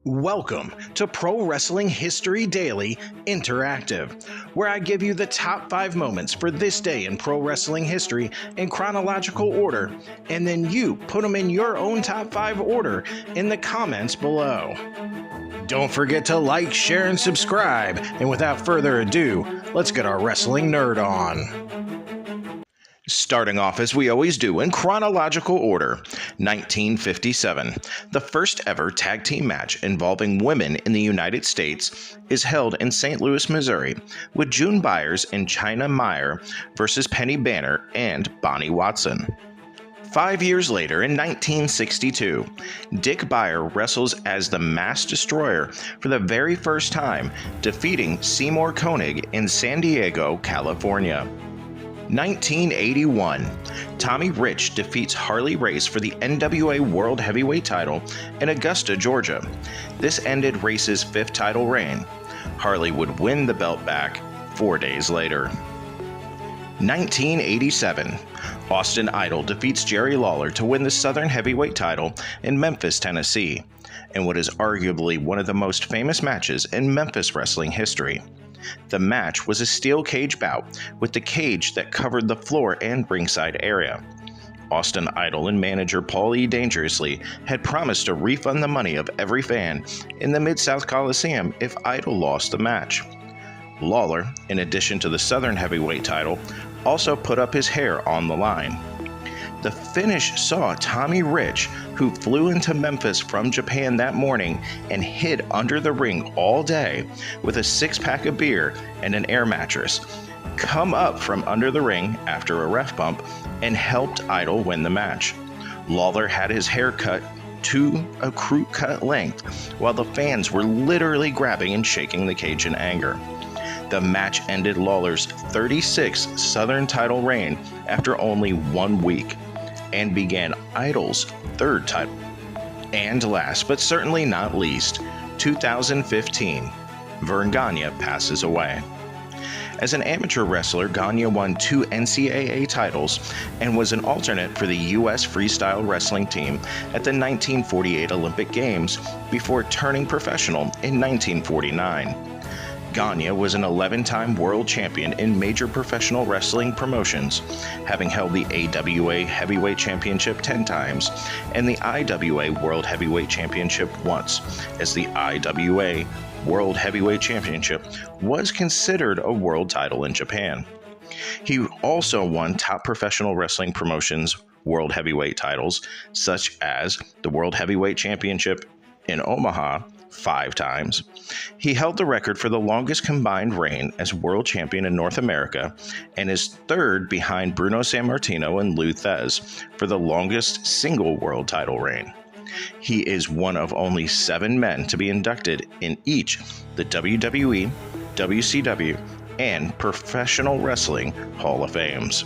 Welcome to Pro Wrestling History Daily Interactive, where I give you the top 5 moments for this day in pro wrestling history in chronological order, and then you put them in your own top 5 order in the comments below. Don't forget to like, share, and subscribe, and without further ado, let's get our wrestling nerd on. Starting off as we always do in chronological order, 1957. The first ever tag team match involving women in the United States is held in St. Louis, Missouri, with June Byers and Chyna Meyer versus Penny Banner and Bonnie Watson. 5 years later, in 1962, Dick Beyer wrestles as the Mass Destroyer for the very first time, defeating Seymour Koenig in San Diego, California. 1981, Tommy Rich defeats Harley Race for the NWA World Heavyweight title in Augusta, Georgia. This ended Race's 5th title reign. Harley would win the belt back 4 days later. 1987, Austin Idol defeats Jerry Lawler to win the Southern Heavyweight title in Memphis, Tennessee, in what is arguably one of the most famous matches in Memphis wrestling history. The match was a steel cage bout with the cage that covered the floor and ringside area. Austin Idol and manager Paul E. Dangerously had promised to refund the money of every fan in the Mid-South Coliseum if Idol lost the match. Lawler, in addition to the Southern Heavyweight title, also put up his hair on the line. The finish saw Tommy Rich, who flew into Memphis from Japan that morning and hid under the ring all day with a 6-pack of beer and an air mattress, come up from under the ring after a ref bump and helped Idol win the match. Lawler had his hair cut to a crew cut length while the fans were literally grabbing and shaking the cage in anger. The match ended Lawler's 36th Southern title reign after only 1 week, and began Idol's 3rd title. And last but certainly not least, 2015, Vern G passes away. As an amateur wrestler, Gagne won 2 NCAA titles and was an alternate for the U.S. freestyle wrestling team at the 1948 Olympic Games before turning professional in 1949. Gagne was an 11-time world champion in major professional wrestling promotions, having held the AWA Heavyweight Championship 10 times and the IWA World Heavyweight Championship once, as the IWA World Heavyweight Championship was considered a world title in Japan. He also won top professional wrestling promotions world heavyweight titles, such as the World Heavyweight Championship in Omaha 5 times. He held the record for the longest combined reign as world champion in North America and is 3rd behind Bruno Sammartino and Lou Thesz for the longest single world title reign. He is one of only 7 men to be inducted in each the WWE, WCW, and Professional Wrestling Hall of Fames.